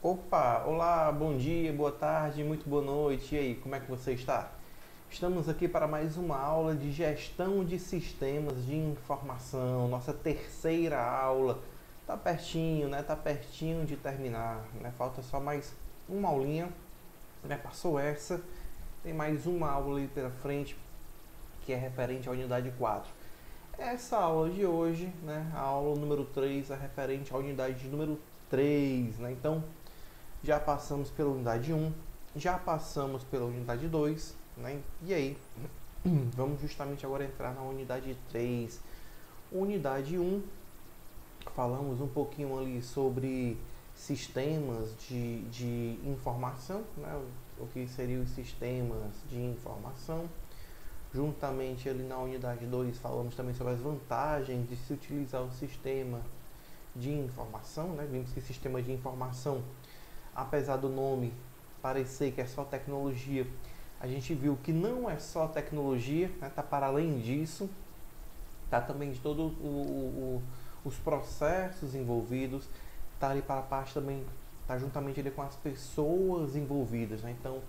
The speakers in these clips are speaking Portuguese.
Opa, olá, bom dia, boa tarde, muito boa noite. E aí, como é que você está? Estamos aqui para mais uma aula de gestão de sistemas de informação, nossa terceira aula. Tá pertinho, né? Tá pertinho de terminar, né? Falta só mais uma aulinha, né? Passou essa, tem mais uma aula ali pela frente que é referente à unidade 4. Essa aula de hoje, né? A aula número 3 é referente à unidade número 3, né? Então, já passamos pela unidade 1, já passamos pela unidade 2, né? E aí, vamos justamente agora entrar na unidade 3. Unidade 1, falamos um pouquinho ali sobre sistemas de informação, né? O que seriam os sistemas de informação. Juntamente ali na unidade 2 falamos também sobre as vantagens de se utilizar o sistema de informação, né? Vimos que sistema de informação, apesar do nome parecer que é só tecnologia, a gente viu que não é só tecnologia, né? Tá para além disso, tá também de todos os processos envolvidos, tá ali para a parte também, tá juntamente ali com as pessoas envolvidas, né? Então,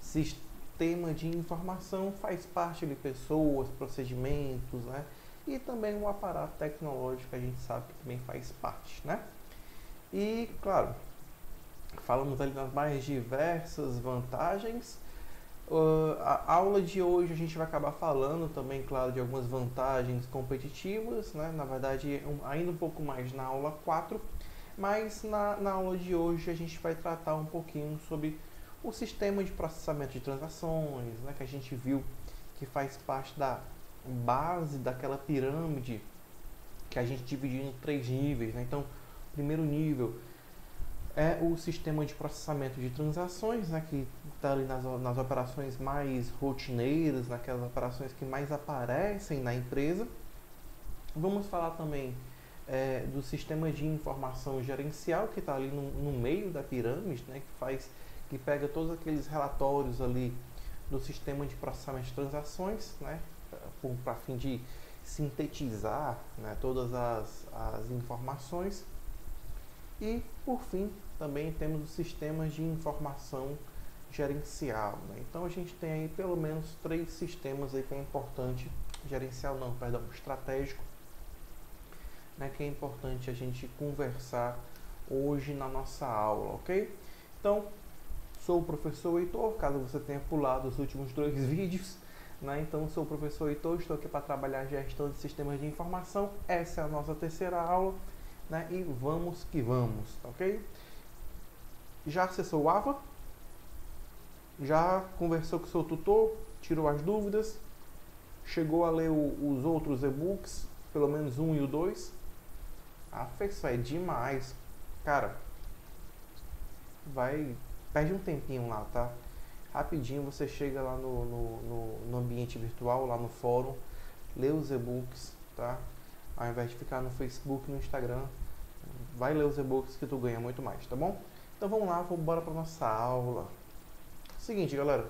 sistema de informação faz parte de pessoas, procedimentos, né? E também o aparato tecnológico a gente sabe que também faz parte, né? E, claro, falamos ali das mais diversas vantagens. A aula de hoje a gente vai acabar falando também, claro, de algumas vantagens competitivas, né? Na verdade, ainda um pouco mais na aula 4, mas na aula de hoje a gente vai tratar um pouquinho sobre o sistema de processamento de transações, né? Que a gente viu que faz parte da base daquela pirâmide que a gente dividiu em 3 níveis, né? Então, primeiro nível é o sistema de processamento de transações, né, que está ali nas operações mais rotineiras, naquelas operações que mais aparecem na empresa. Vamos falar também do sistema de informação gerencial, que está ali no meio da pirâmide, né, que pega todos aqueles relatórios ali do sistema de processamento de transações, né, para fim de sintetizar, né, todas as informações. E, por fim, também temos os sistemas de informação gerencial, né? Então a gente tem aí pelo menos 3 sistemas aí que é importante, gerencial não, perdão, estratégico, né, que é importante a gente conversar hoje na nossa aula, ok? Então, sou o professor Heitor, caso você tenha pulado os últimos 2 vídeos, né? Então, sou o professor Heitor, estou aqui para trabalhar a gestão de sistemas de informação. Essa é a nossa terceira aula, né? E vamos que vamos, tá ok? Já acessou o AVA? Já conversou com o seu tutor? Tirou as dúvidas? Chegou a ler os outros e-books? Pelo menos 1 e o 2? Ah, isso é demais. Cara, perde um tempinho lá, tá? Rapidinho você chega lá no ambiente virtual, lá no fórum, lê os e-books, tá? Ao invés de ficar no Facebook, no Instagram, vai ler os e-books que tu ganha muito mais, tá bom? Então vamos lá, vamos embora para nossa aula. Seguinte, galera.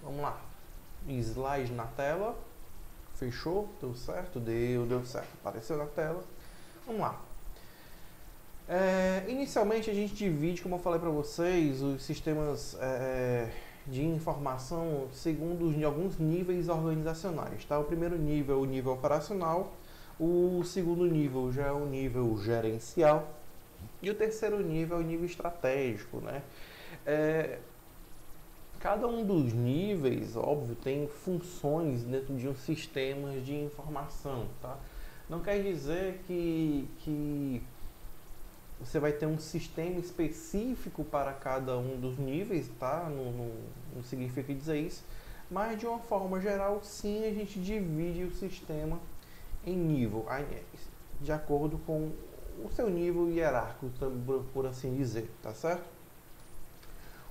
Vamos lá. Slide na tela. Fechou? Deu certo? Deu certo. Apareceu na tela. Vamos lá. Inicialmente a gente divide, como eu falei para vocês, os sistemas de informação segundo alguns níveis organizacionais. Tá? O primeiro nível é o nível operacional, o segundo nível já é o nível gerencial e o terceiro nível é o nível estratégico. Né? Cada um dos níveis, óbvio, tem funções dentro de um sistema de informação. Tá? Não quer dizer que você vai ter um sistema específico para cada um dos níveis, tá? Não significa dizer isso, mas de uma forma geral, sim, a gente divide o sistema em nível, de acordo com o seu nível hierárquico, por assim dizer, tá certo?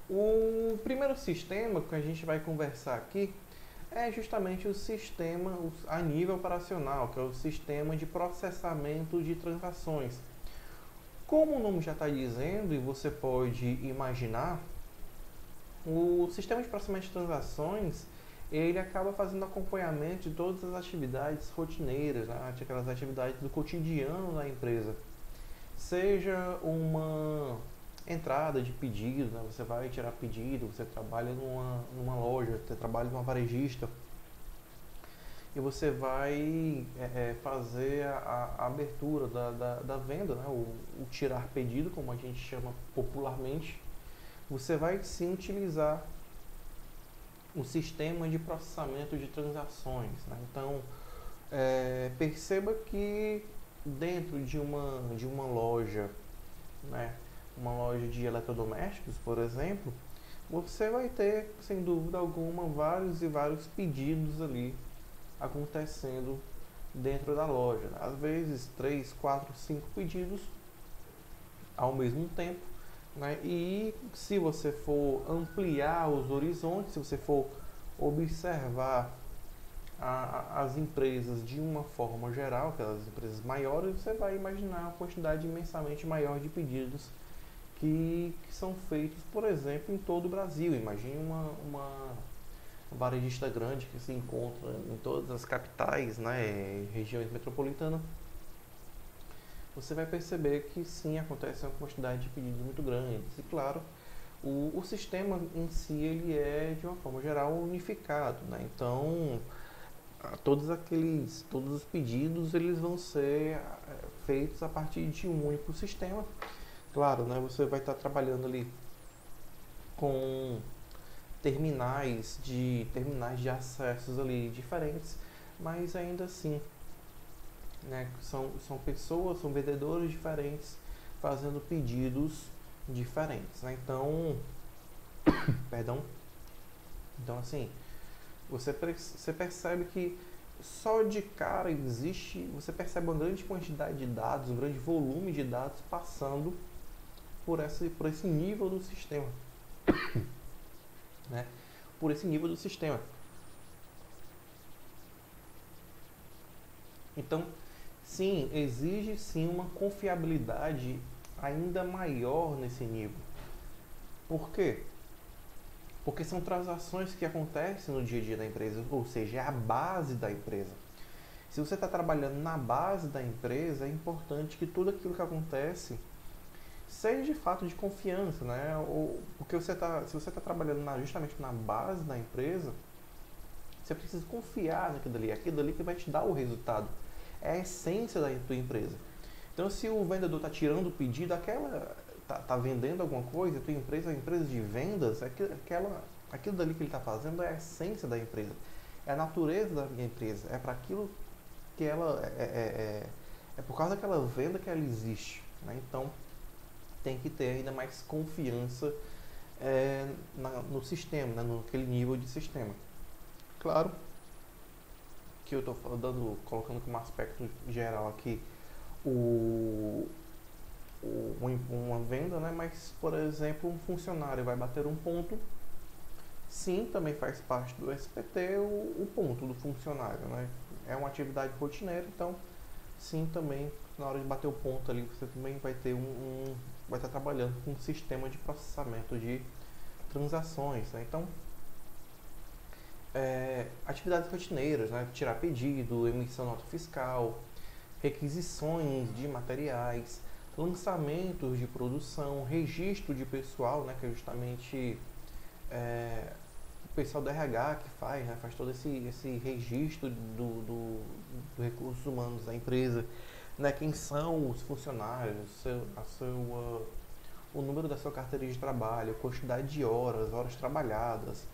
O primeiro sistema que a gente vai conversar aqui é justamente o sistema a nível operacional, que é o sistema de processamento de transações. Como o nome já está dizendo, e você pode imaginar, o sistema de processamento de transações ele acaba fazendo acompanhamento de todas as atividades rotineiras, né? Aquelas atividades do cotidiano da empresa. Seja uma entrada de pedido, né? Você vai tirar pedido, você trabalha numa loja, você trabalha numa varejista e você vai fazer a abertura da venda, né? O tirar pedido, como a gente chama popularmente. Você vai sim utilizar o sistema de processamento de transações, né? Então, perceba que dentro de uma loja, né, uma loja de eletrodomésticos, por exemplo, você vai ter, sem dúvida alguma, vários e vários pedidos ali acontecendo dentro da loja. Às vezes 3, 4, 5 pedidos ao mesmo tempo, né? E se você for ampliar os horizontes, se você for observar as empresas de uma forma geral, aquelas empresas maiores, você vai imaginar uma quantidade imensamente maior de pedidos que são feitos, por exemplo, em todo o Brasil. Imagine uma varejista grande que se encontra em todas as capitais, né, regiões metropolitanas. Você vai perceber que sim, acontece uma quantidade de pedidos muito grandes. E claro, o sistema em si ele é de uma forma geral unificado, né? Então todos os pedidos eles vão ser feitos a partir de um único sistema. Claro, né? Você vai estar trabalhando ali com terminais de acessos ali diferentes, mas ainda assim, né, são pessoas, são vendedores diferentes fazendo pedidos diferentes, né? Então, perdão. Então assim, você percebe que só de cara você percebe uma grande quantidade de dados, um grande volume de dados passando por esse nível do sistema, né? Por esse nível do sistema. Então, sim, exige sim uma confiabilidade ainda maior nesse nível. Por quê? Porque são transações que acontecem no dia a dia da empresa, ou seja, é a base da empresa. Se você está trabalhando na base da empresa, é importante que tudo aquilo que acontece seja de fato de confiança, né? Porque se você está trabalhando justamente na base da empresa, você precisa confiar aquilo ali que vai te dar o resultado. É a essência da tua empresa. Então, se o vendedor está tirando o pedido, tá vendendo alguma coisa, a tua empresa é uma empresa de vendas, aquilo dali que ele está fazendo é a essência da empresa, é a natureza da minha empresa, é para aquilo que ela é por causa daquela venda que ela existe, né? Então, tem que ter ainda mais confiança no sistema, né? Naquele nível de sistema. Claro que eu estou colocando como aspecto geral aqui uma venda, né? Mas, por exemplo, um funcionário vai bater um ponto, sim, também faz parte do SPT o ponto do funcionário, né? É uma atividade rotineira, então, sim, também, na hora de bater o ponto ali, você também vai ter vai estar trabalhando com um sistema de processamento de transações, né? Então, atividades rotineiras, né? Tirar pedido, emissão nota fiscal, requisições de materiais, lançamentos de produção, registro de pessoal, né? Que é justamente o pessoal do RH que faz todo esse registro do recursos humanos da empresa, né? Quem são os funcionários, o número da sua carteira de trabalho, quantidade de horas trabalhadas,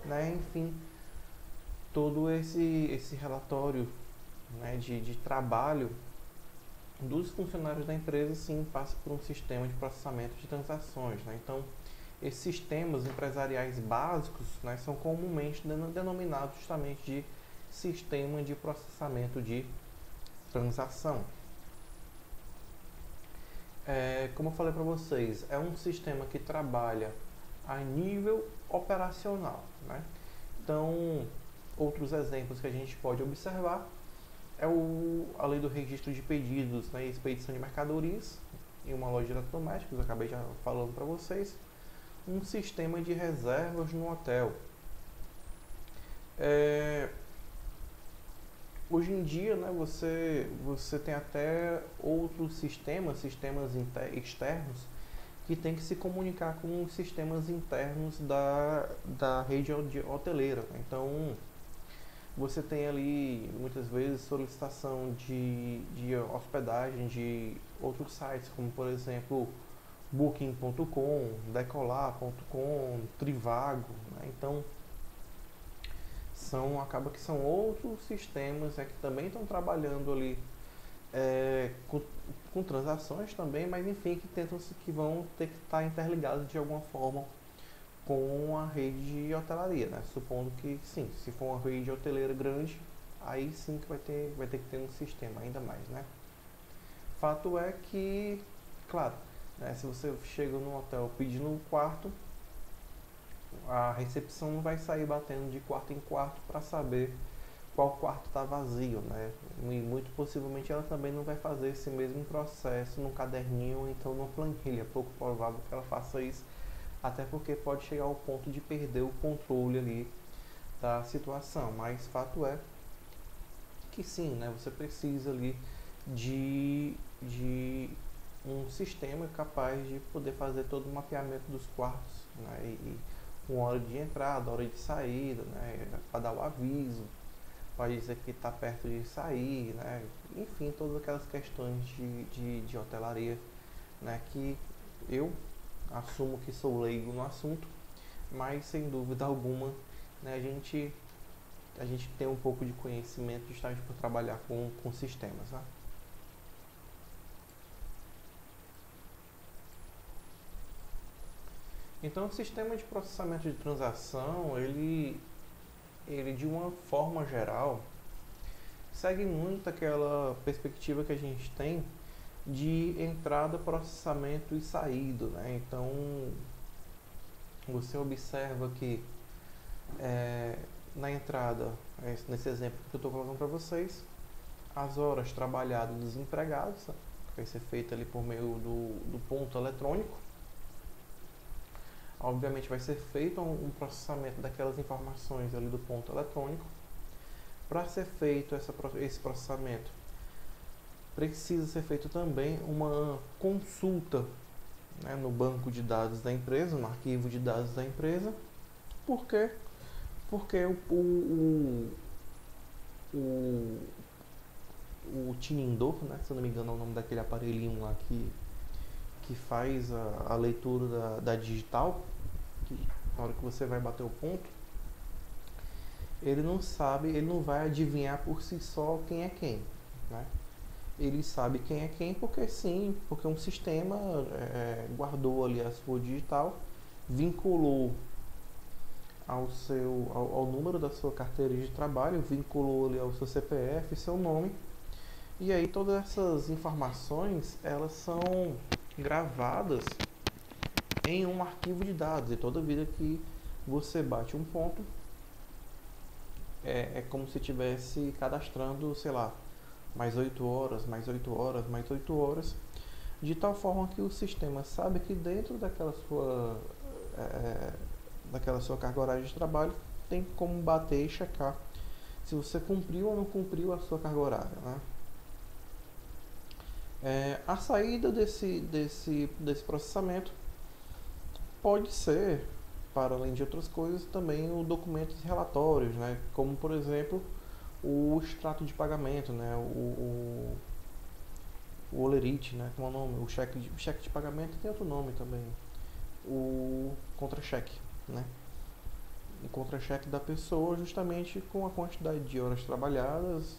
né? Enfim, todo esse relatório, né, de trabalho dos funcionários da empresa, sim, passa por um sistema de processamento de transações, né? Então, esses sistemas empresariais básicos, né, são comumente denominados justamente de sistema de processamento de transação. Como eu falei para vocês, é um sistema que trabalha a nível operacional, né? Então, outros exemplos que a gente pode observar a lei do registro de pedidos, né, e expedição de mercadorias em uma loja de eletrodomésticos, eu acabei já falando para vocês, um sistema de reservas no hotel, É, hoje em dia, né, você tem até outros sistemas externos, que tem que se comunicar com os sistemas internos da rede hoteleira. Então, você tem ali, muitas vezes, solicitação de hospedagem de outros sites, como, por exemplo, Booking.com, Decolar.com, Trivago, né? Então, acaba que são outros sistemas, que também estão trabalhando ali, com transações também, mas enfim, que vão ter que estar interligados de alguma forma com a rede de hotelaria, né? Supondo que sim, se for uma rede hoteleira grande, aí sim que vai ter que ter um sistema ainda mais, né? Fato é que, claro, né, se você chega no hotel pedindo um quarto, a recepção não vai sair batendo de quarto em quarto para saber qual quarto está vazio, né? E muito possivelmente ela também não vai fazer esse mesmo processo num caderninho ou então numa planilha. É pouco provável que ela faça isso, até porque pode chegar ao ponto de perder o controle ali da situação. Mas fato é que sim, né? Você precisa ali de um sistema capaz de poder fazer todo o mapeamento dos quartos, né? E uma hora de entrada, hora de saída, né? Para dar o aviso, para dizer que está perto de sair, né? Enfim, todas aquelas questões de hotelaria, né? Que eu assumo que sou leigo no assunto, mas sem dúvida alguma, né? A gente tem um pouco de conhecimento justamente por trabalhar com sistemas, né? Então, o sistema de processamento de transação, ele de uma forma geral, segue muito aquela perspectiva que a gente tem de entrada, processamento e saída, né? Então, você observa que na entrada, nesse exemplo que eu estou colocando para vocês, as horas trabalhadas dos empregados, né, vai ser feita ali por meio do ponto eletrônico. Obviamente vai ser feito um processamento daquelas informações ali do ponto eletrônico. Para ser feito esse processamento, precisa ser feito também uma consulta, né, no banco de dados da empresa, no arquivo de dados da empresa. Por quê? Porque o, o Tinindor, né, se eu não me engano é o nome daquele aparelhinho lá que faz a leitura da digital, que na hora que você vai bater o ponto, ele não sabe, ele não vai adivinhar por si só quem é quem, né? Ele sabe quem é quem porque sim, porque um sistema guardou ali a sua digital, vinculou ao número da sua carteira de trabalho, vinculou ali ao seu CPF, seu nome, e aí todas essas informações elas são gravadas em um arquivo de dados, e toda vida que você bate um ponto é como se estivesse cadastrando, sei lá, mais 8 horas, mais 8 horas, mais 8 horas, de tal forma que o sistema sabe que dentro daquela sua carga horária de trabalho tem como bater e checar se você cumpriu ou não cumpriu a sua carga horária, né? A saída desse processamento pode ser, para além de outras coisas, também o documentos e relatórios, né? Como por exemplo o extrato de pagamento, né? O olerite, né? Como é o nome? O cheque de pagamento tem outro nome também. O contra-cheque, né? O contra-cheque da pessoa justamente com a quantidade de horas trabalhadas,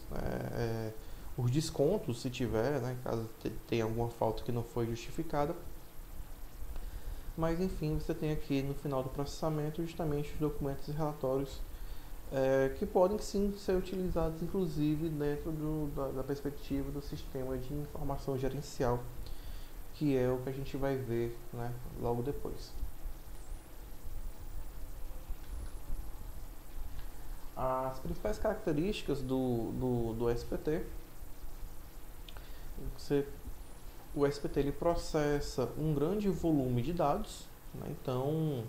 os descontos se tiver, né? Caso tenha alguma falta que não foi justificada. Mas enfim, você tem aqui no final do processamento justamente os documentos e relatórios que podem sim ser utilizados inclusive dentro da perspectiva do sistema de informação gerencial, que é o que a gente vai ver, né, logo depois. As principais características do SPT, o SPT ele processa um grande volume de dados, né? Então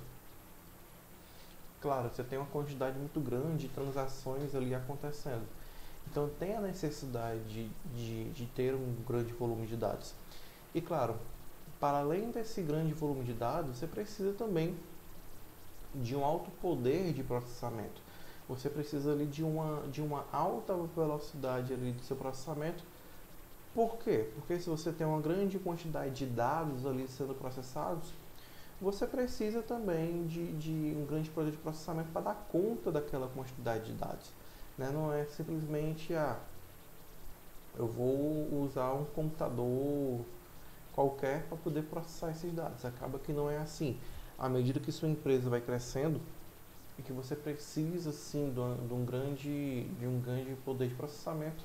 claro, você tem uma quantidade muito grande de transações ali acontecendo. Então tem a necessidade de ter um grande volume de dados. E claro, para além desse grande volume de dados, você precisa também de um alto poder de processamento. Você precisa ali de uma alta velocidade ali do seu processamento. Por quê? Porque se você tem uma grande quantidade de dados ali sendo processados, você precisa também de um grande poder de processamento para dar conta daquela quantidade de dados. Né? Não é simplesmente, eu vou usar um computador qualquer para poder processar esses dados. Acaba que não é assim. À medida que sua empresa vai crescendo e que você precisa sim de um grande poder de processamento,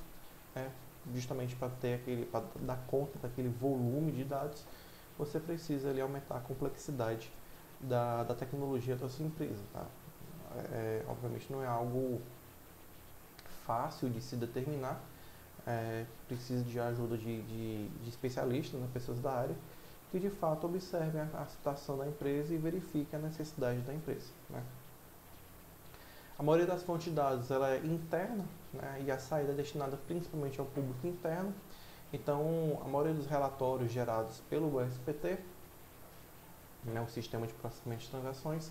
né? Justamente para ter para dar conta daquele volume de dados, você precisa ali aumentar a complexidade da tecnologia da sua empresa, tá? Obviamente não é algo fácil de se determinar, precisa de ajuda de especialistas, né, pessoas da área, que de fato observem a situação da empresa e verifiquem a necessidade da empresa. Né? A maioria das fontes de dados ela é interna, né, e a saída é destinada principalmente ao público interno. Então, a maioria dos relatórios gerados pelo USPT, né, o Sistema de Processamento de Transações,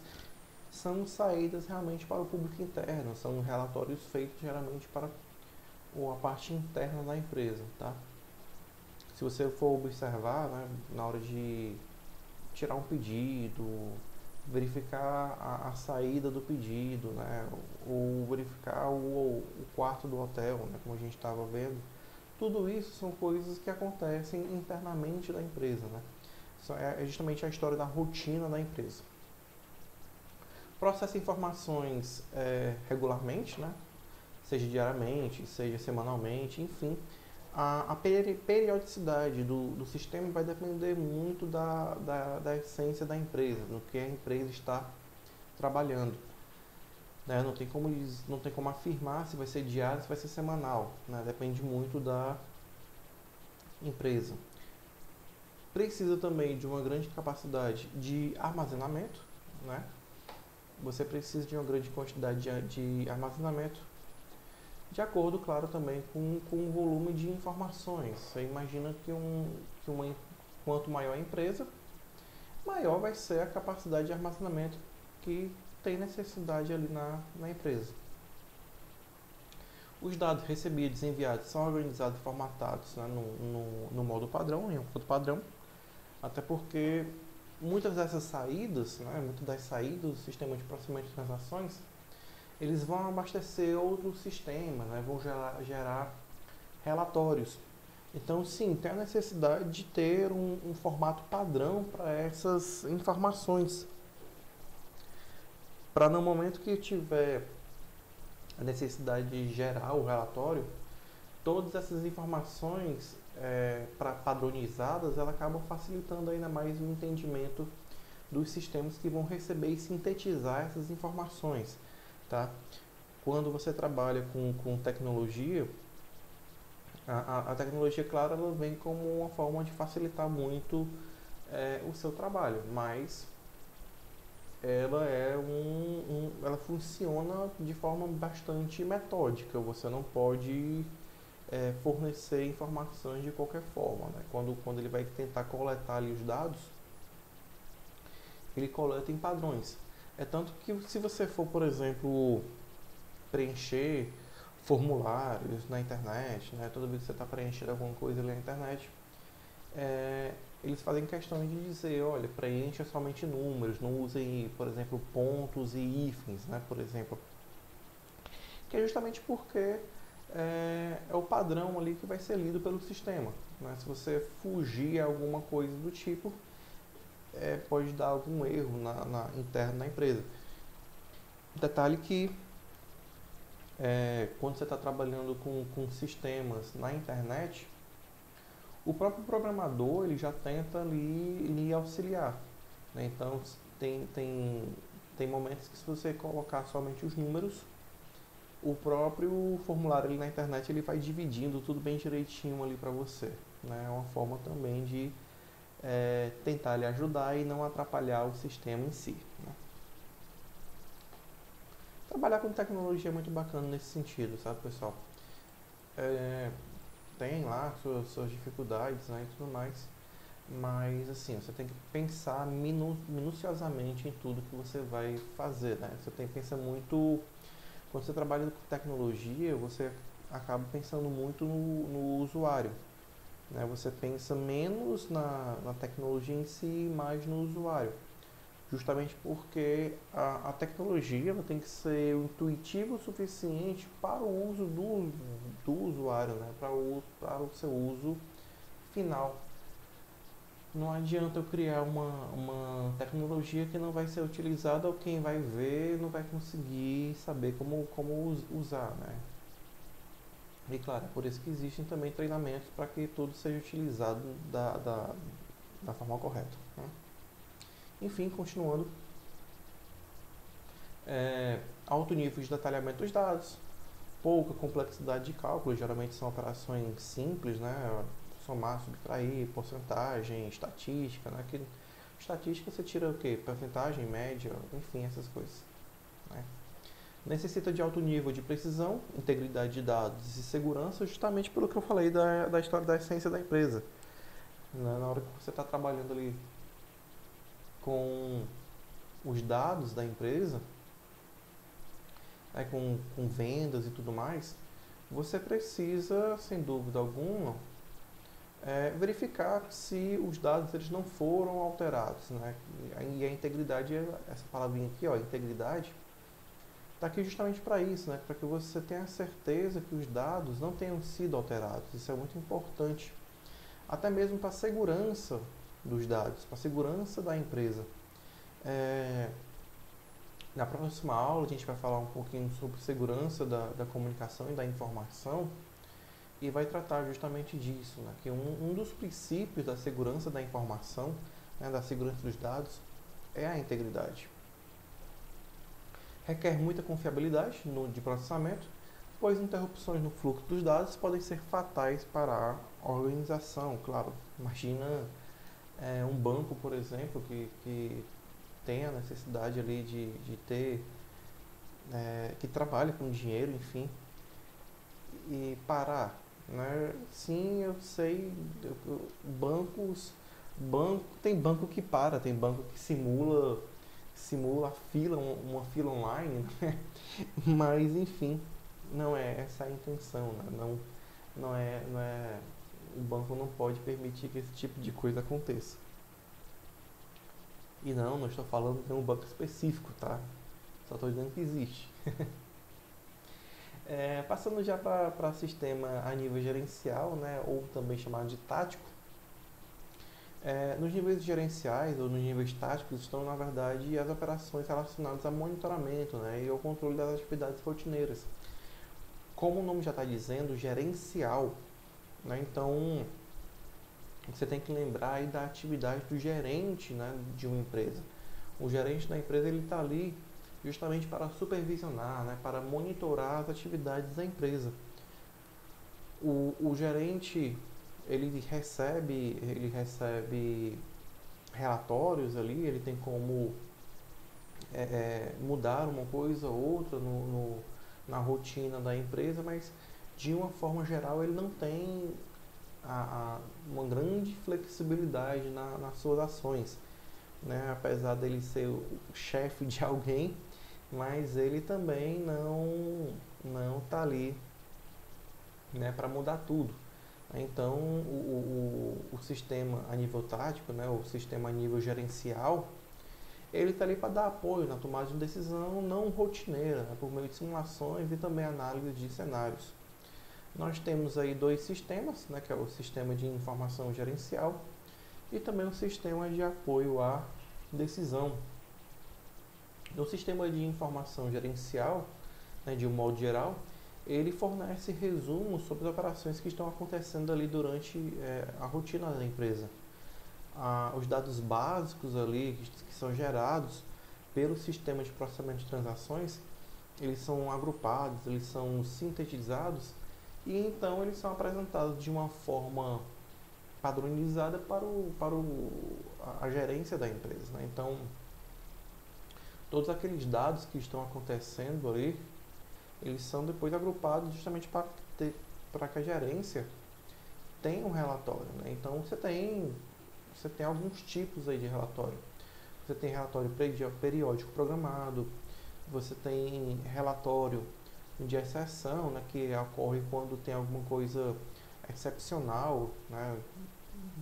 são saídas realmente para o público interno, são relatórios feitos geralmente para a parte interna da empresa, tá? Se você for observar, né, na hora de tirar um pedido, verificar a saída do pedido, né, ou verificar o quarto do hotel, né, como a gente estava vendo, tudo isso são coisas que acontecem internamente da empresa, né? Isso é justamente a história da rotina da empresa. Processa informações regularmente, né? Seja diariamente, seja semanalmente, enfim. A periodicidade do sistema vai depender muito da essência da empresa, no que a empresa está trabalhando. Né? Não tem como afirmar se vai ser diário, se vai ser semanal. Né? Depende muito da empresa. Precisa também de uma grande capacidade de armazenamento. Né? Você precisa de uma grande quantidade de armazenamento, de acordo, claro, também com o volume de informações. Você imagina que quanto maior a empresa, maior vai ser a capacidade de armazenamento que tem necessidade ali na empresa. Os dados recebidos e enviados são organizados e formatados, né, no modo padrão, em um modo padrão, até porque muitas dessas saídas, né, muitas das saídas do sistema de processamento de transações, eles vão abastecer outros sistemas, né, vão gerar relatórios. Então, sim, tem a necessidade de ter um formato padrão para essas informações. Para no momento que tiver a necessidade de gerar o relatório, todas essas informações padronizadas, elas acabam facilitando ainda mais o entendimento dos sistemas que vão receber e sintetizar essas informações. Tá? Quando você trabalha com tecnologia, a tecnologia, claro, ela vem como uma forma de facilitar muito o seu trabalho, mas ela ela funciona de forma bastante metódica. Você não pode fornecer informações de qualquer forma. Né? Quando ele vai tentar coletar ali os dados, ele coleta em padrões. É tanto que se você for, por exemplo, preencher formulários na internet, né? Toda vez que você está preenchendo alguma coisa ali na internet, eles fazem questão de dizer, olha, preencha somente números, não usem, por exemplo, pontos e hífens, né? Por exemplo, que é justamente porque é o padrão ali que vai ser lido pelo sistema. Né? Se você fugir a alguma coisa do tipo, pode dar algum erro interno na empresa. Detalhe que quando você está trabalhando com sistemas na internet, o próprio programador ele já tenta lhe auxiliar. Né? Então, tem momentos que se você colocar somente os números, o próprio formulário ali na internet ele vai dividindo tudo bem direitinho ali para você. Né? É uma forma também de tentar lhe ajudar e não atrapalhar o sistema em si. Né? trabalhar com tecnologia é muito bacana nesse sentido, sabe, pessoal? É, tem lá suas dificuldades, né, e tudo mais, mas assim, você tem que pensar minuciosamente em tudo que você vai fazer, né? Você tem que pensar muito, quando você trabalha com tecnologia, você acaba pensando muito no usuário, né? Você pensa menos na tecnologia em si, mais no usuário. Justamente porque a tecnologia ela tem que ser intuitiva o suficiente para o uso do usuário, né? Para o seu uso final. Não adianta eu criar uma tecnologia que não vai ser utilizada ou quem vai ver não vai conseguir saber como usar, né? E claro, é por isso que existem também treinamentos para que tudo seja utilizado da forma correta, né? Enfim, continuando, alto nível de detalhamento dos dados, pouca complexidade de cálculo, geralmente são operações simples, né? Somar, subtrair, porcentagem, estatística, né? Estatística você tira o quê? Porcentagem, média, enfim, essas coisas, né? Necessita de alto nível de precisão, integridade de dados e segurança, justamente pelo que eu falei da história da essência da empresa, né? Na hora que você está trabalhando ali com os dados da empresa, né, com vendas e tudo mais, você precisa, sem dúvida alguma, verificar se os dados eles não foram alterados, né? E a integridade, essa palavrinha aqui, ó, integridade, está aqui justamente para isso, né? Para que você tenha certeza que os dados não tenham sido alterados. Isso é muito importante, até mesmo para a segurança dos dados, para a segurança da empresa. Na próxima aula a gente vai falar um pouquinho sobre segurança da comunicação e da informação e vai tratar justamente disso, né? Que um dos princípios da segurança da informação, né, da segurança dos dados, é a integridade. Requer muita confiabilidade de processamento, pois interrupções no fluxo dos dados podem ser fatais para a organização. Claro, imagina um banco, por exemplo, que tem a necessidade ali de ter, que trabalha com dinheiro, enfim, e parar, né? Sim, eu sei, tem banco que para, tem banco que simula uma fila online, né? Mas enfim, não é essa a intenção, né? Não é, o banco não pode permitir que esse tipo de coisa aconteça. E não estou falando de um banco específico, tá? Só estou dizendo que existe. Passando já para sistema a nível gerencial, né, ou também chamado de tático, nos níveis gerenciais ou nos níveis táticos estão, na verdade, as operações relacionadas a monitoramento, né, e ao controle das atividades rotineiras. Como o nome já está dizendo, gerencial, né, então você tem que lembrar aí da atividade do gerente, né, de uma empresa. O gerente da empresa ele está ali justamente para supervisionar, né, para monitorar as atividades da empresa. O gerente ele recebe relatórios ali, ele tem como mudar uma coisa ou outra na rotina da empresa, mas de uma forma geral ele não tem uma grande flexibilidade nas suas ações, né? Apesar dele ser o chefe de alguém, mas ele também não está ali, né, para mudar tudo. Então o sistema a nível tático, né, o sistema a nível gerencial, ele está ali para dar apoio na tomada de decisão não rotineira, né, por meio de simulações e também análise de cenários. Nós temos aí dois sistemas, né, que é o sistema de informação gerencial e também o sistema de apoio à decisão. No sistema de informação gerencial, né, de um modo geral, ele fornece resumos sobre as operações que estão acontecendo ali durante a rotina da empresa. Os dados básicos ali que são gerados pelo sistema de processamento de transações, eles são agrupados, eles são sintetizados e então eles são apresentados de uma forma padronizada para a gerência da empresa, né? Então, todos aqueles dados que estão acontecendo ali, eles são depois agrupados justamente para que a gerência tenha um relatório, né? Então você tem alguns tipos aí de relatório. Você tem relatório periódico programado, você tem relatório de exceção, né, que ocorre quando tem alguma coisa excepcional, né,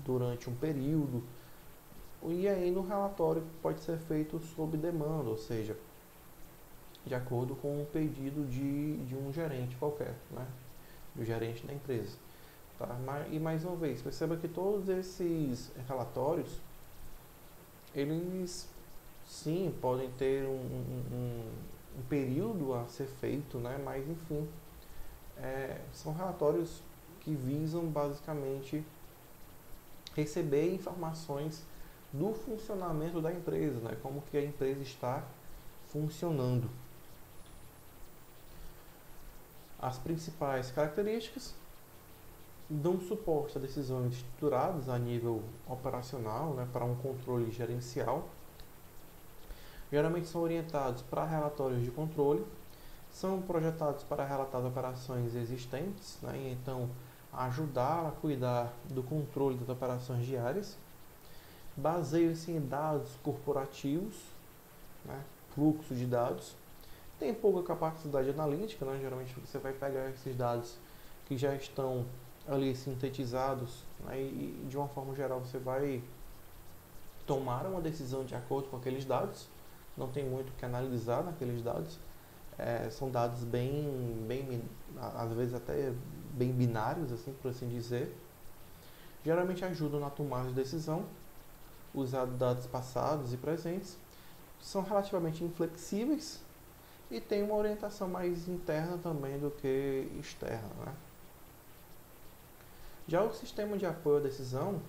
durante um período. E aí no relatório pode ser feito sob demanda, ou seja, de acordo com o pedido de um gerente qualquer, né, do gerente da empresa. Tá? E mais uma vez, perceba que todos esses relatórios, eles sim podem ter um período a ser feito, né, mas enfim, são relatórios que visam basicamente receber informações do funcionamento da empresa, né? Como que a empresa está funcionando. As principais características dão suporte a decisões estruturadas a nível operacional, né, para um controle gerencial. Geralmente são orientados para relatórios de controle, são projetados para relatar operações existentes, né, e então ajudar a cuidar do controle das operações diárias. Baseiam-se em dados corporativos, né, fluxo de dados. Tem pouca capacidade analítica, né? Geralmente você vai pegar esses dados que já estão ali sintetizados, né, e de uma forma geral você vai tomar uma decisão de acordo com aqueles dados. Não tem muito o que analisar naqueles dados. São dados bem, às vezes até bem binários, assim, por assim dizer. Geralmente ajudam na tomada de decisão, usando dados passados e presentes. São relativamente inflexíveis e têm uma orientação mais interna também do que externa, né? Já o sistema de apoio à decisão,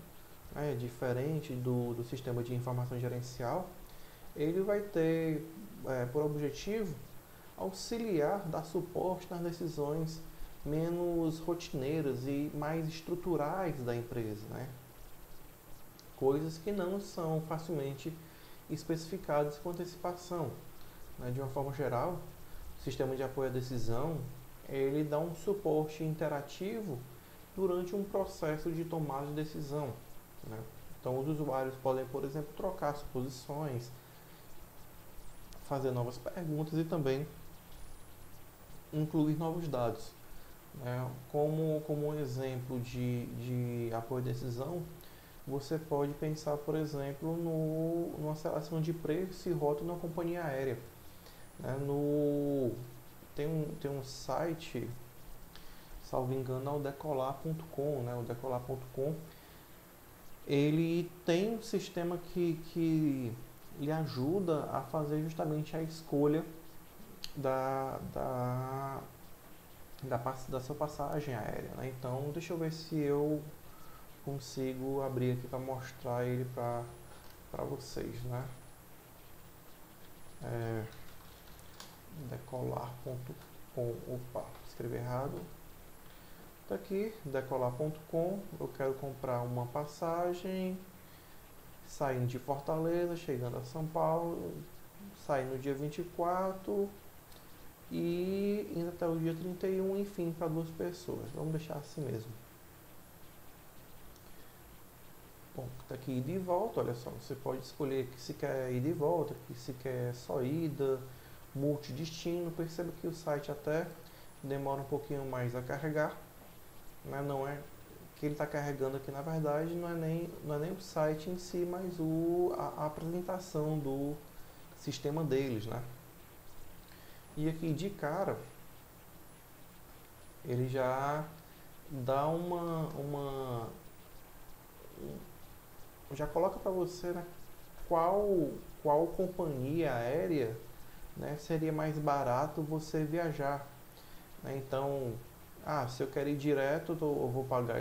né, diferente do sistema de informação gerencial, ele vai ter por objetivo auxiliar, dar suporte nas decisões menos rotineiras e mais estruturais da empresa, né? Coisas que não são facilmente especificadas com antecipação, né? De uma forma geral, o sistema de apoio à decisão, ele dá um suporte interativo durante um processo de tomada de decisão, né? Então os usuários podem, por exemplo, trocar suposições, fazer novas perguntas e também incluir novos dados, né? Como um exemplo de apoio à decisão, você pode pensar, por exemplo, numa seleção de preço e rota na companhia aérea, né? Tem um site, salvo engano, é o decolar.com, né? O decolar.com, ele tem um sistema que lhe ajuda a fazer justamente a escolha da sua passagem aérea, né? Então, deixa eu ver se eu consigo abrir aqui para mostrar ele para vocês, né? Decolar.com, opa, escrevi errado. Tá aqui, decolar.com. Eu quero comprar uma passagem saindo de Fortaleza, chegando a São Paulo, saindo no dia 24 e indo até o dia 31, enfim, para 2 pessoas. Vamos deixar assim mesmo. Bom, tá aqui ida e volta, olha só, você pode escolher que se quer ida e volta, que se quer só ida, multidestino. Perceba que o site até demora um pouquinho mais a carregar, né? Não é que ele está carregando aqui, na verdade, não é nem o site em si, mas a apresentação do sistema deles, né? E aqui de cara ele já dá já coloca para você, né, qual companhia aérea, né, seria mais barato você viajar, né? Então, se eu quero ir direto, eu vou pagar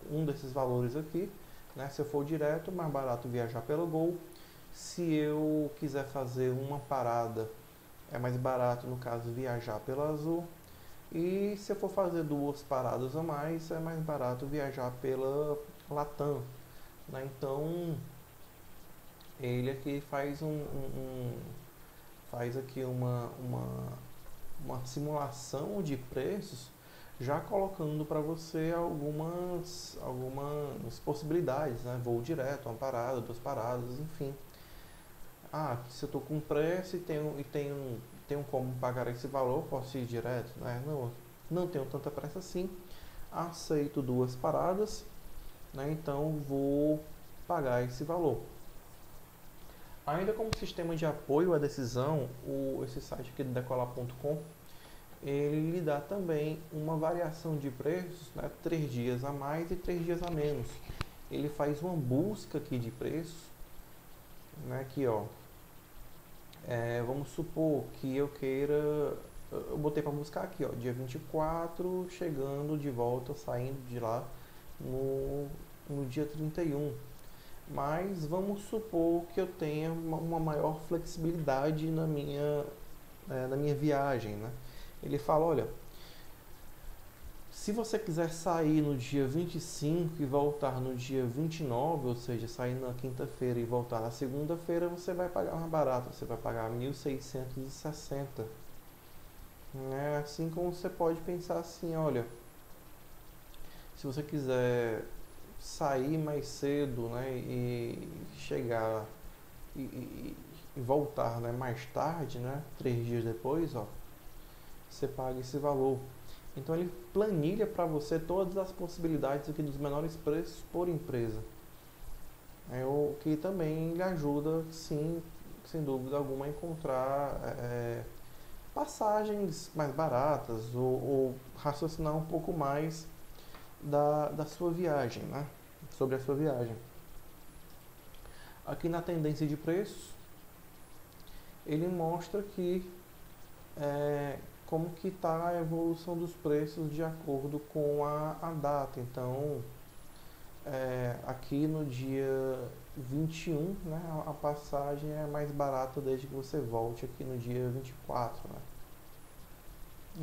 um desses valores aqui, né? Se eu for direto, mais barato viajar pelo Gol. Se eu quiser fazer uma parada, é mais barato, no caso, viajar pela Azul. E se eu for fazer 2 paradas a mais, é mais barato viajar pela Latam, né? Então, ele aqui faz faz aqui uma simulação de preços, já colocando para você algumas possibilidades, né? Voo direto, uma parada, duas paradas, enfim. Ah, se eu estou com pressa tenho como pagar esse valor, posso ir direto, né? Não tenho tanta pressa assim, aceito duas paradas, né? Então vou pagar esse valor. Ainda como sistema de apoio à decisão, esse site aqui do Decolar.com, ele lhe dá também uma variação de preços, né? 3 dias a mais e 3 dias a menos. Ele faz uma busca aqui de preços, né? Aqui, ó. Vamos supor que eu queira, eu botei para buscar aqui, ó, dia 24, chegando de volta, saindo de lá no dia 31. Mas vamos supor que eu tenha uma maior flexibilidade na minha viagem, né? Ele fala, olha, se você quiser sair no dia 25 e voltar no dia 29, ou seja, sair na quinta-feira e voltar na segunda-feira, você vai pagar mais barato, você vai pagar 1.660. Assim como você pode pensar assim, olha, se você quiser sair mais cedo, né, e chegar e voltar, né, mais tarde, né, 3 dias depois, ó, você paga esse valor. Então ele planilha para você todas as possibilidades aqui dos menores preços por empresa. O que também lhe ajuda, sim, sem dúvida alguma, a encontrar passagens mais baratas ou raciocinar um pouco mais da sua viagem, né? Sobre a sua viagem. Aqui na tendência de preços, ele mostra que como que está a evolução dos preços de acordo com a data. Então, aqui no dia 21, né, a passagem é mais barata desde que você volte aqui no dia 24. Né?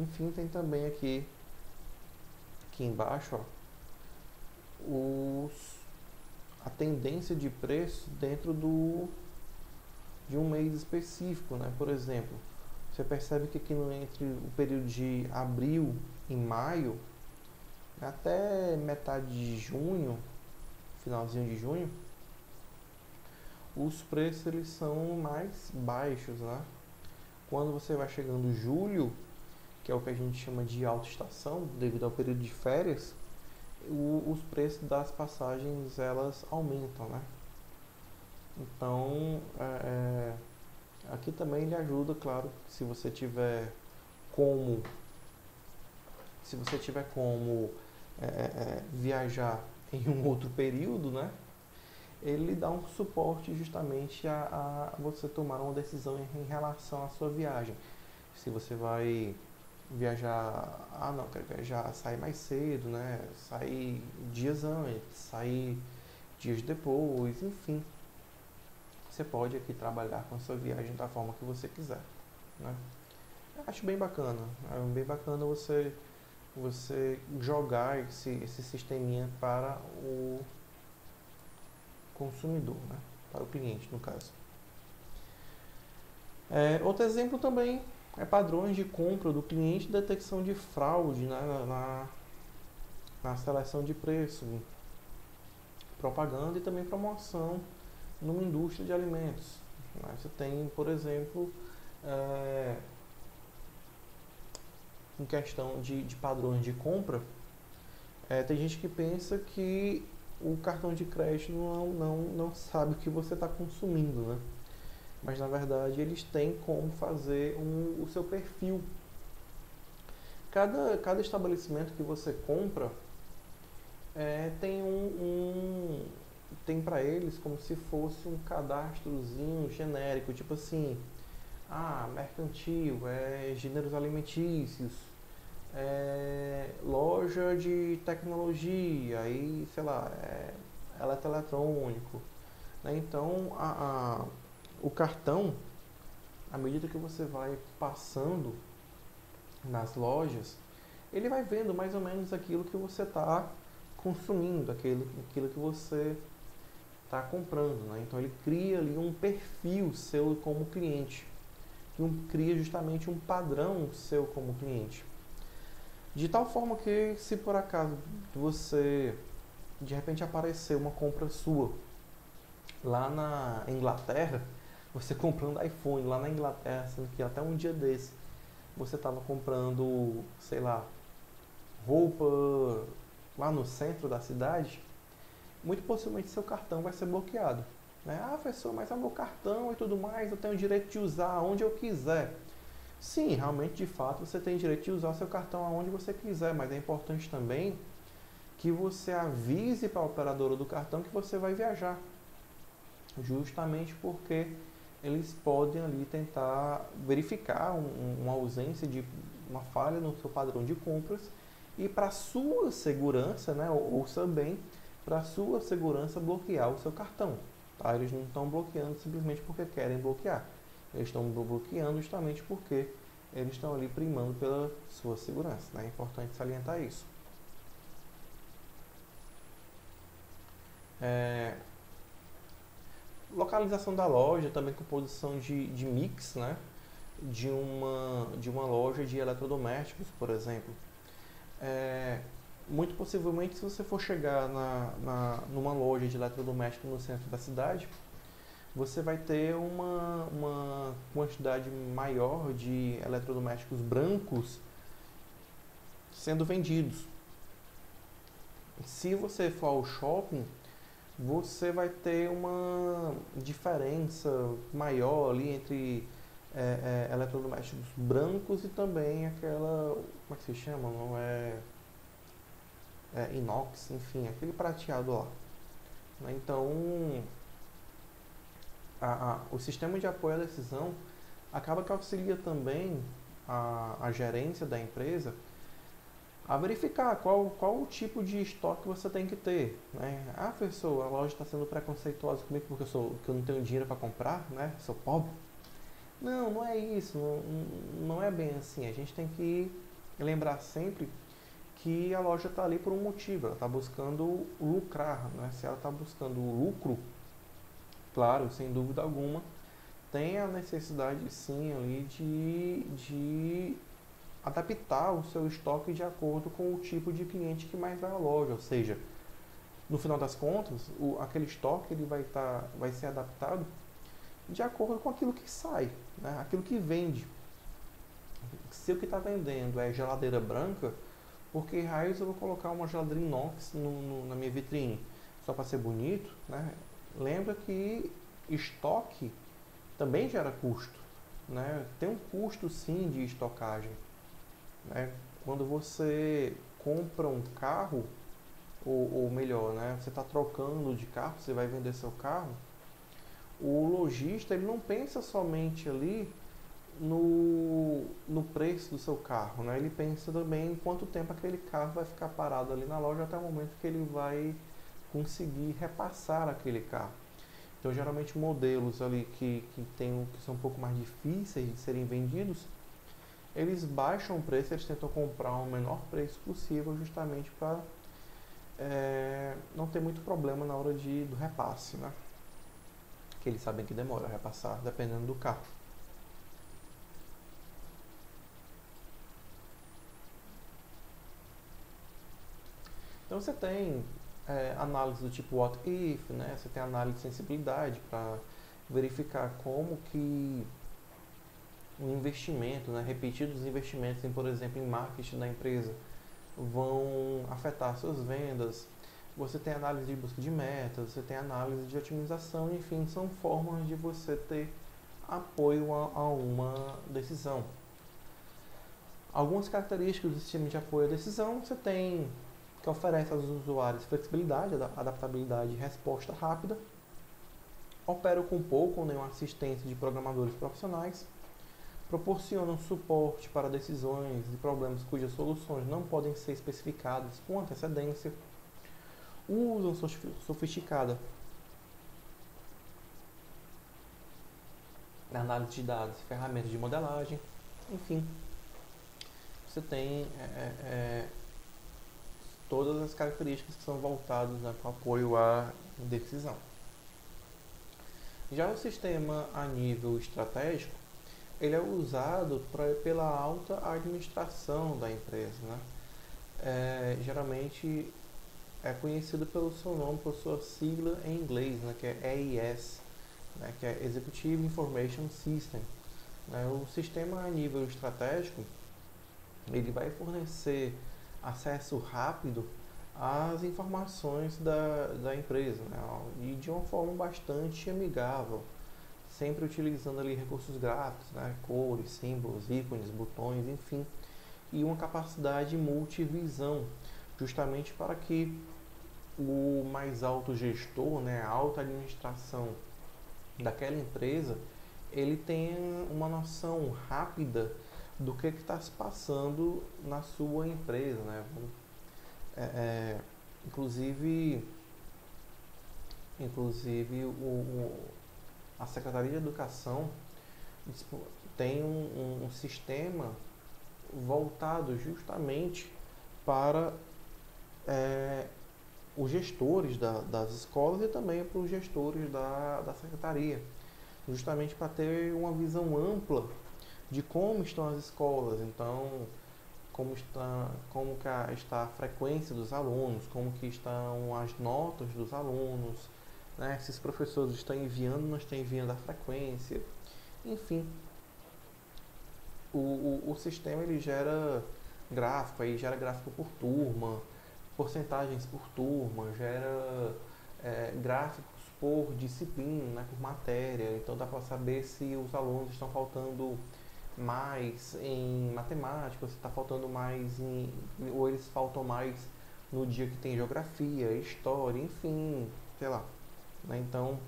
Enfim, tem também aqui embaixo, ó, a tendência de preço dentro de um mês específico. Né? Por exemplo, você percebe que aqui entre o período de abril e maio, até metade de junho, finalzinho de junho, os preços eles são mais baixos, né? Quando você vai chegando julho, que é o que a gente chama de alta estação, devido ao período de férias, os preços das passagens elas aumentam, né? Então, aqui também ele ajuda, claro, se você tiver como viajar em um outro período, né? Ele dá um suporte justamente a você tomar uma decisão em relação à sua viagem. Se você vai viajar, não, quero viajar, sair mais cedo, né? Sair dias antes, sair dias depois, enfim. Você pode aqui trabalhar com a sua viagem da forma que você quiser, né? Eu acho bem bacana, você jogar esse sisteminha para o consumidor, né? Para o cliente, no caso. Outro exemplo também é padrões de compra do cliente e detecção de fraude, né, na seleção de preço, propaganda e também promoção numa indústria de alimentos. Né? Você tem, por exemplo, em questão de padrões de compra, tem gente que pensa que o cartão de crédito não sabe o que você está consumindo, né? Mas na verdade eles têm como fazer o seu perfil. Cada estabelecimento que você compra tem para eles como se fosse um cadastrozinho genérico, tipo assim, mercantil, gêneros alimentícios, loja de tecnologia, aí, sei lá, eletroeletrônico. Né? Então, o cartão, à medida que você vai passando nas lojas, ele vai vendo mais ou menos aquilo que você está consumindo, aquilo que você está comprando. Né? Então, ele cria ali um perfil seu como cliente. cria justamente um padrão seu como cliente. De tal forma que, se por acaso você de repente aparecer uma compra sua lá na Inglaterra, você comprando iPhone lá na Inglaterra, sendo que até um dia desse você estava comprando, sei lá, roupa lá no centro da cidade, muito possivelmente seu cartão vai ser bloqueado. Né? Ah, professor, mas é o meu cartão e tudo mais, eu tenho o direito de usar onde eu quiser. Sim, realmente, de fato, você tem direito de usar seu cartão aonde você quiser, mas é importante também que você avise para a operadora do cartão que você vai viajar. Justamente porque eles podem ali tentar verificar uma ausência de uma falha no seu padrão de compras e para sua segurança, né, ouça bem, para sua segurança bloquear o seu cartão. Tá? Eles não estão bloqueando simplesmente porque querem bloquear. Eles estão bloqueando justamente porque eles estão ali primando pela sua segurança. Né? É importante salientar isso. Localização da loja, também composição de mix, né? de uma loja de eletrodomésticos, por exemplo. Muito possivelmente, se você for chegar numa loja de eletrodomésticos no centro da cidade, você vai ter uma quantidade maior de eletrodomésticos brancos sendo vendidos. Se você for ao shopping, você vai ter uma diferença maior ali entre eletrodomésticos brancos e também aquela, como é que se chama? Não é inox, enfim, aquele prateado lá. Então, o sistema de apoio à decisão acaba que auxilia também a gerência da empresa a verificar qual o tipo de estoque você tem que ter. Né? Ah, professor, a loja está sendo preconceituosa comigo porque eu não tenho dinheiro para comprar, né? Sou pobre. Não, não é isso, não é bem assim. A gente tem que lembrar sempre que a loja está ali por um motivo, ela está buscando lucrar. Né? Se ela está buscando lucro, claro, sem dúvida alguma, tem a necessidade sim ali de adaptar o seu estoque de acordo com o tipo de cliente que mais vai à loja, ou seja, no final das contas, aquele estoque ele vai ser adaptado de acordo com aquilo que sai, né? Aquilo que vende. Se o que está vendendo é geladeira branca, por que raios eu vou colocar uma geladeira inox na minha vitrine? Só para ser bonito, né? Lembra que estoque também gera custo, né? Tem um custo sim de estocagem. Né? Quando você compra um carro, ou melhor, né? Você está trocando de carro, você vai vender seu carro, o lojista ele não pensa somente ali no preço do seu carro, né? Ele pensa também em quanto tempo aquele carro vai ficar parado ali na loja até o momento que ele vai conseguir repassar aquele carro. Então, geralmente, modelos ali que são um pouco mais difíceis de serem vendidos, eles baixam o preço, eles tentam comprar o menor preço possível justamente para não ter muito problema na hora do repasse, né? Que eles sabem que demora a repassar, dependendo do carro. Então você tem análise do tipo what if, né? Você tem análise de sensibilidade para verificar como que um investimento, né? Repetidos investimentos, por exemplo, em marketing da empresa, vão afetar suas vendas. Você tem análise de busca de metas, você tem análise de otimização, enfim, são formas de você ter apoio a uma decisão. Algumas características do sistema de apoio à decisão, você tem que oferece aos usuários flexibilidade, adaptabilidade e resposta rápida, opera com pouco ou nenhuma assistência de programadores profissionais, proporcionam suporte para decisões e problemas cujas soluções não podem ser especificadas com antecedência, usam sofisticada análise de dados, ferramentas de modelagem, enfim, você tem todas as características que são voltadas, né, para o apoio à decisão. Já o sistema a nível estratégico, ele é usado pela alta administração da empresa, né? Geralmente é conhecido pelo seu nome, por sua sigla em inglês, né, que é EIS, né, que é Executive Information System. Né? O sistema a nível estratégico, ele vai fornecer acesso rápido às informações da empresa, né, e de uma forma bastante amigável, sempre utilizando ali recursos gráficos, né, cores, símbolos, ícones, botões, enfim, e uma capacidade multivisão, justamente para que o mais alto gestor, né, a alta administração daquela empresa, ele tenha uma noção rápida do que está se passando na sua empresa, né? É, é, inclusive, a Secretaria de Educação tem um sistema voltado justamente para os gestores das escolas e também para os gestores da secretaria, justamente para ter uma visão ampla de como estão as escolas, então está a frequência dos alunos, como que estão as notas dos alunos, né? Se os professores estão enviando, não estão enviando a frequência, enfim, o sistema ele gera gráfico por turma, porcentagens por turma, gera gráficos por disciplina, né, por matéria, então dá para saber se os alunos estão faltando mais em matemática, se está faltando mais ou eles faltam mais no dia que tem geografia, história, enfim, sei lá. Né? Então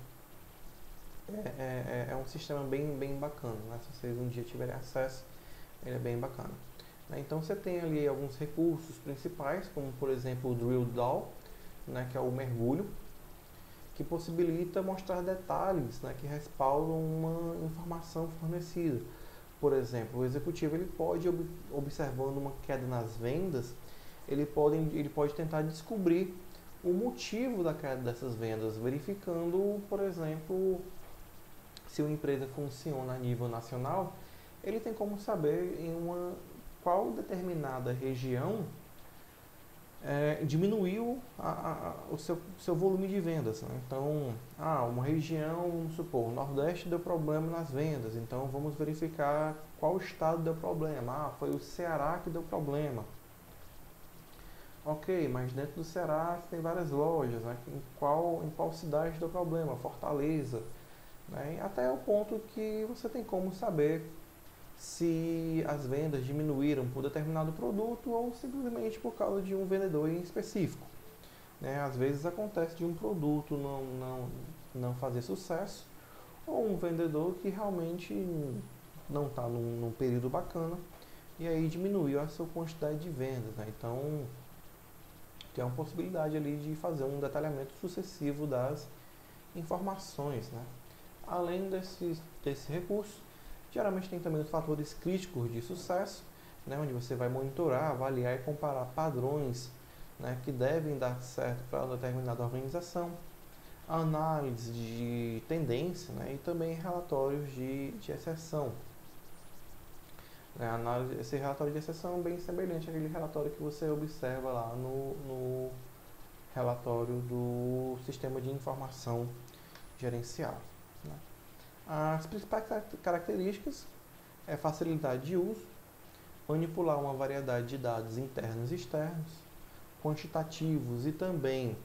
é um sistema bem bacana, né? Se vocês um dia tiverem acesso, ele é bem bacana. Né? Então você tem ali alguns recursos principais, como por exemplo o Drill Down, né, que é o mergulho, que possibilita mostrar detalhes, né, que respaldam uma informação fornecida. Por exemplo, o executivo ele pode, observando uma queda nas vendas, ele pode tentar descobrir o motivo da queda dessas vendas, verificando, por exemplo, se uma empresa funciona a nível nacional, ele tem como saber qual determinada região diminuiu o seu volume de vendas. Né? Então, uma região, vamos supor, o Nordeste deu problema nas vendas, então vamos verificar qual estado deu problema. Foi o Ceará que deu problema. Ok, mas dentro do Ceará tem várias lojas, né? Em qual cidade deu problema? Fortaleza. Né? Até o ponto que você tem como saber se as vendas diminuíram por determinado produto ou simplesmente por causa de um vendedor em específico. Né? Às vezes acontece de um produto não fazer sucesso ou um vendedor que realmente não está num período bacana e aí diminuiu a sua quantidade de vendas. Né? Então tem uma possibilidade ali de fazer um detalhamento sucessivo das informações. Né? Além desse recurso, geralmente tem também os fatores críticos de sucesso, né, onde você vai monitorar, avaliar e comparar padrões, né, que devem dar certo para uma determinada organização, análise de tendência, né, e também relatórios de exceção. Esse relatório de exceção é bem semelhante àquele relatório que você observa lá no relatório do Sistema de Informação Gerencial. Né? As principais características é facilidade de uso, manipular uma variedade de dados internos e externos, quantitativos e também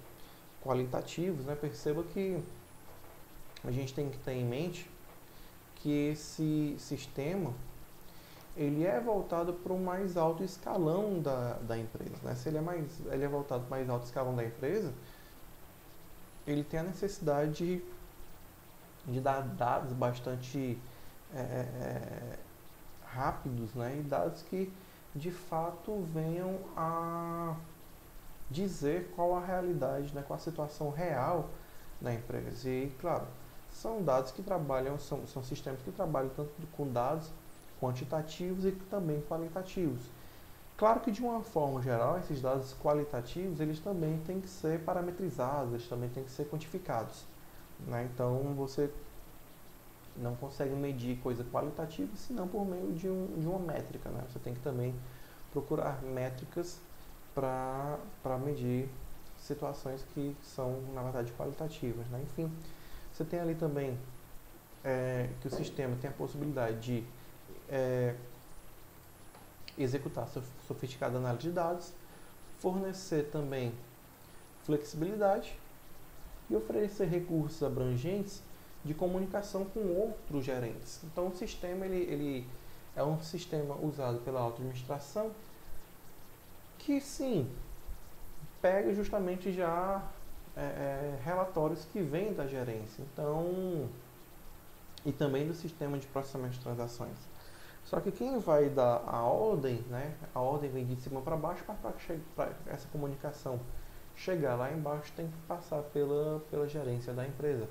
qualitativos. Né? Perceba que a gente tem que ter em mente que esse sistema ele é voltado para um mais alto escalão da empresa. Né? Se ele é voltado para o mais alto escalão da empresa, ele tem a necessidade de dar dados bastante rápidos, né? E dados que de fato venham a dizer qual a realidade, né? Qual a situação real da empresa. E claro, são dados que trabalham, são sistemas que trabalham tanto com dados quantitativos e também qualitativos. Claro que de uma forma geral, esses dados qualitativos, eles também têm que ser parametrizados, eles também têm que ser quantificados. Né? Então, você não consegue medir coisa qualitativa senão por meio de uma métrica, né? Você tem que também procurar métricas para medir situações que são, na verdade, qualitativas, né? Enfim, você tem ali também que o sistema tem a possibilidade de executar sofisticada análise de dados, fornecer também flexibilidade e oferecer recursos abrangentes de comunicação com outros gerentes. Então, o sistema ele é um sistema usado pela auto-administração que, sim, pega justamente já relatórios que vêm da gerência. Então, e também do sistema de processamento de transações. Só que quem vai dar a ordem, né? A ordem vem de cima para baixo, para essa comunicação chegar lá embaixo tem que passar pela gerência da empresa.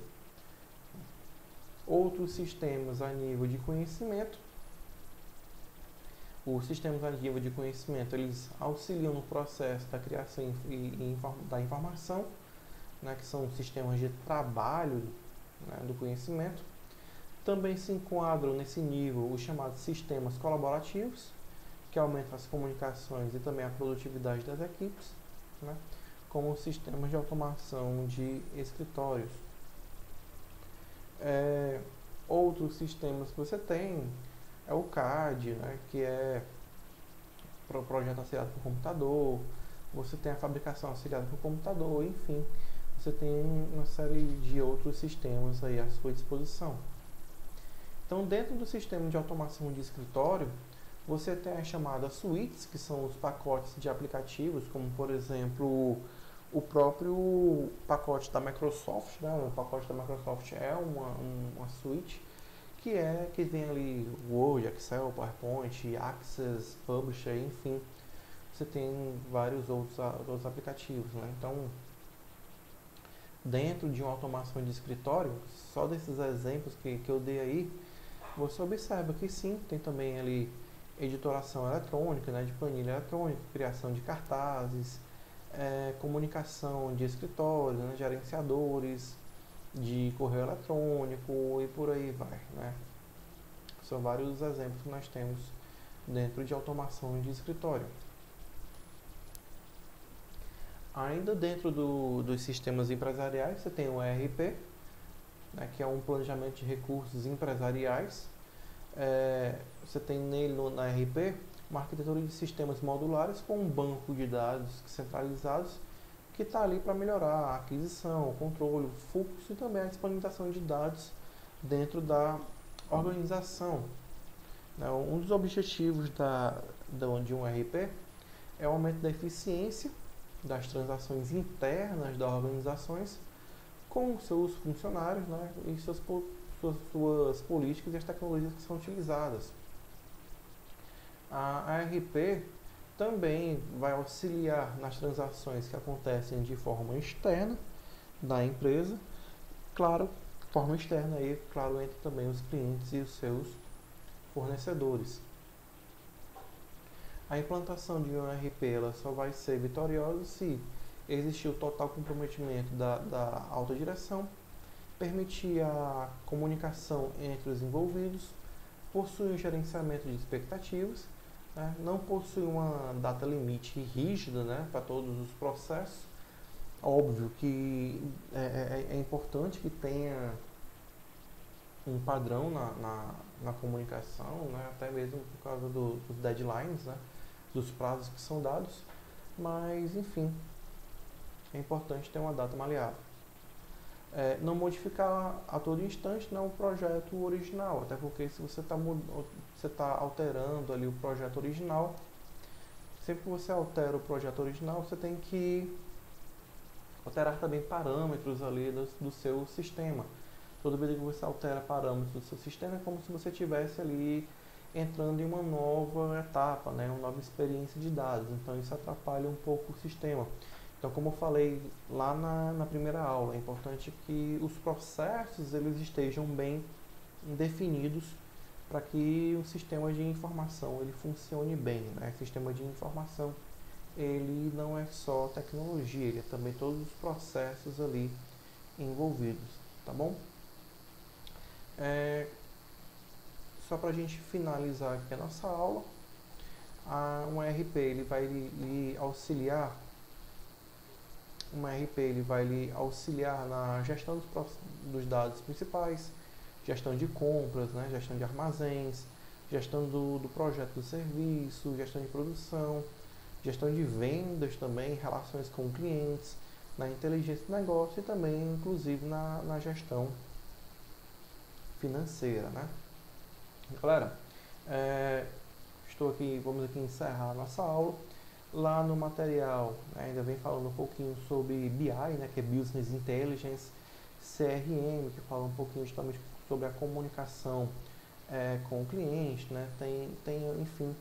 Outros sistemas a nível de conhecimento. Os sistemas a nível de conhecimento, eles auxiliam no processo da criação da informação, né, que são sistemas de trabalho, né, do conhecimento. Também se enquadram nesse nível os chamados sistemas colaborativos, que aumentam as comunicações e também a produtividade das equipes, né, como os sistemas de automação de escritórios. Outros sistemas que você tem é o CAD, né, que é para o projeto auxiliado por computador. Você tem a fabricação auxiliada por computador, enfim, você tem uma série de outros sistemas aí à sua disposição. Então, dentro do sistema de automação de escritório, você tem as chamadas suítes, que são os pacotes de aplicativos, como por exemplo o próprio pacote da Microsoft, né? O pacote da Microsoft é uma suíte que tem ali Word, Excel, PowerPoint, Access, Publisher, enfim, você tem vários outros aplicativos, né? Então, dentro de uma automação de escritório, só desses exemplos que eu dei aí, você observa que sim, tem também ali editoração eletrônica, né, de planilha eletrônica, criação de cartazes, comunicação de escritórios, né, gerenciadores, de correio eletrônico e por aí vai, né? São vários exemplos que nós temos dentro de automação de escritório. Ainda dentro dos sistemas empresariais, você tem o ERP, né, que é um planejamento de recursos empresariais. Você tem nele na ERP uma arquitetura de sistemas modulares com um banco de dados centralizados que está ali para melhorar a aquisição, o controle, o fluxo e também a disponibilização de dados dentro da organização. Um dos objetivos de um ERP é o aumento da eficiência das transações internas das organizações com seus funcionários, né, e suas políticas e as tecnologias que são utilizadas. A ERP também vai auxiliar nas transações que acontecem de forma externa da empresa, claro, forma externa aí, claro, entre também os clientes e os seus fornecedores. A implantação de um ERP ela só vai ser vitoriosa se existir o total comprometimento da alta direção, permitir a comunicação entre os envolvidos, possui um gerenciamento de expectativas, né, não possui uma data limite rígida, né, para todos os processos. Óbvio que é importante que tenha um padrão na comunicação, né, até mesmo por causa dos deadlines, né, dos prazos que são dados, mas enfim, é importante ter uma data maleável. Não modificar a todo instante, né, o projeto original, até porque se você está alterando ali o projeto original, sempre que você altera o projeto original, você tem que alterar também parâmetros ali do seu sistema. Toda vez que você altera parâmetros do seu sistema, é como se você estivesse ali entrando em uma nova etapa, né, uma nova experiência de dados. Então isso atrapalha um pouco o sistema. Então, como eu falei lá na primeira aula, é importante que os processos eles estejam bem definidos para que o sistema de informação ele funcione bem, né? O sistema de informação ele não é só tecnologia, ele é também todos os processos ali envolvidos, tá bom? Só para a gente finalizar aqui a nossa aula, um ERP ele vai lhe auxiliar. Um ERP ele vai lhe auxiliar na gestão dos dados principais, gestão de compras, né, gestão de armazéns, gestão do projeto do serviço, gestão de produção, gestão de vendas também, relações com clientes, na inteligência do negócio e também, inclusive, na gestão financeira, né? Galera, vamos aqui encerrar a nossa aula. Lá no material, ainda vem falando um pouquinho sobre BI, né, que é Business Intelligence, CRM, que fala um pouquinho justamente sobre a comunicação com o cliente, né? Tem, enfim,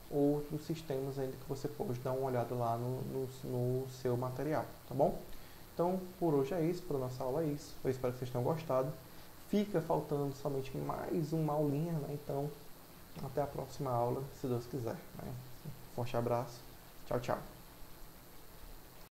outros sistemas ainda que você pode dar uma olhada lá no seu material, tá bom? Então, por hoje é isso, por nossa aula é isso. Eu espero que vocês tenham gostado. Fica faltando somente mais uma aulinha, né? Então, até a próxima aula, se Deus quiser, né? Forte abraço. Tchau, tchau.